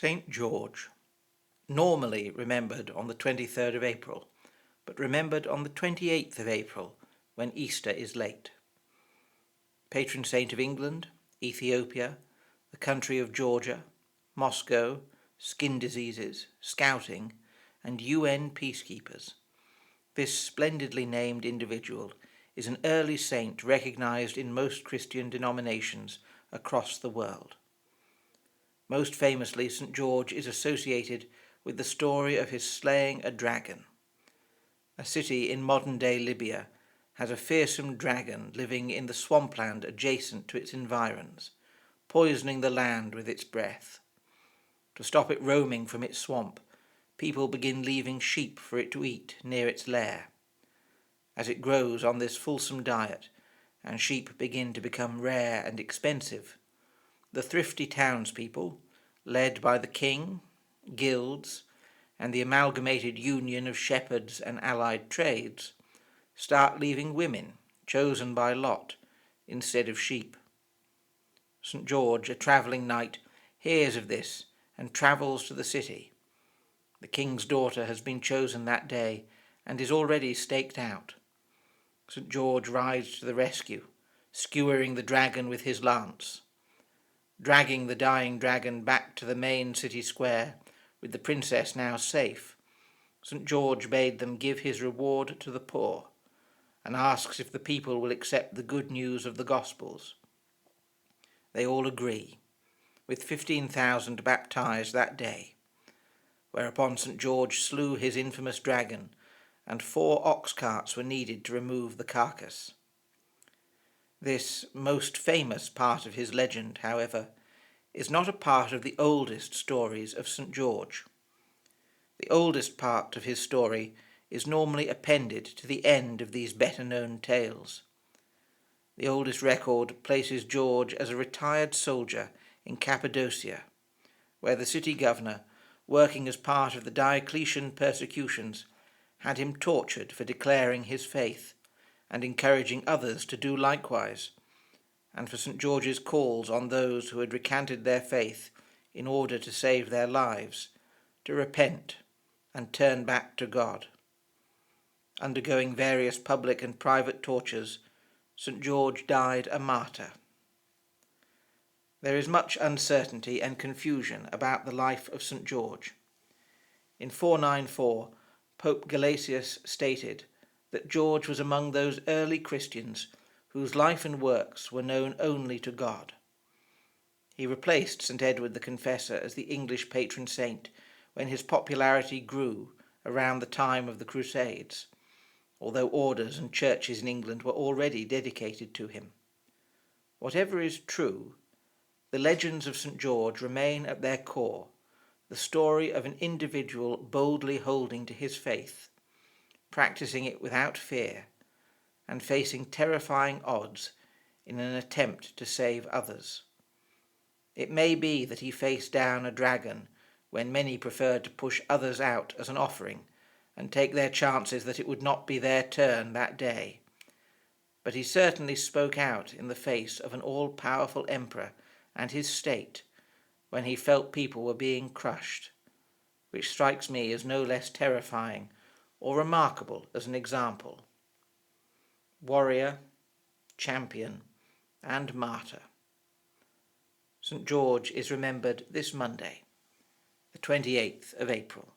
St. George, normally remembered on the 23rd of April, but remembered on the 28th of April when Easter is late. Patron saint of England, Ethiopia, the country of Georgia, Moscow, skin diseases, scouting, and UN peacekeepers. This splendidly named individual is an early saint recognized in most Christian denominations across the world. Most famously, St. George is associated with the story of his slaying a dragon. A city in modern-day Libya has a fearsome dragon living in the swampland adjacent to its environs, poisoning the land with its breath. To stop it roaming from its swamp, people begin leaving sheep for it to eat near its lair. As it grows on this fulsome diet, and sheep begin to become rare and expensive, the thrifty townspeople, led by the king, guilds, and the amalgamated union of shepherds and allied trades, start leaving women, chosen by lot, instead of sheep. St. George, a travelling knight, hears of this and travels to the city. The king's daughter has been chosen that day and is already staked out. St. George rides to the rescue, skewering the dragon with his lance. Dragging the dying dragon back to the main city square, with the princess now safe, St. George bade them give his reward to the poor, and asks if the people will accept the good news of the Gospels. They all agree, with 15,000 baptized that day, whereupon St. George slew his infamous dragon, and 4 ox carts were needed to remove the carcass. This most famous part of his legend, however, is not a part of the oldest stories of St. George. The oldest part of his story is normally appended to the end of these better-known tales. The oldest record places George as a retired soldier in Cappadocia, where the city governor, working as part of the Diocletian persecutions, had him tortured for declaring his faith and encouraging others to do likewise, and for St. George's calls on those who had recanted their faith in order to save their lives, to repent and turn back to God. Undergoing various public and private tortures, St. George died a martyr. There is much uncertainty and confusion about the life of St. George. In 494, Pope Gelasius stated that George was among those early Christians whose life and works were known only to God. He replaced St. Edward the Confessor as the English patron saint when his popularity grew around the time of the Crusades, although orders and churches in England were already dedicated to him. Whatever is true, the legends of St. George remain at their core the story of an individual boldly holding to his faith, practicing it without fear, and facing terrifying odds in an attempt to save others. It may be that he faced down a dragon when many preferred to push others out as an offering and take their chances that it would not be their turn that day. But he certainly spoke out in the face of an all-powerful emperor and his state when he felt people were being crushed, which strikes me as no less terrifying or remarkable as an example. Warrior, champion, and martyr. St. George is remembered this Monday, the 28th of April.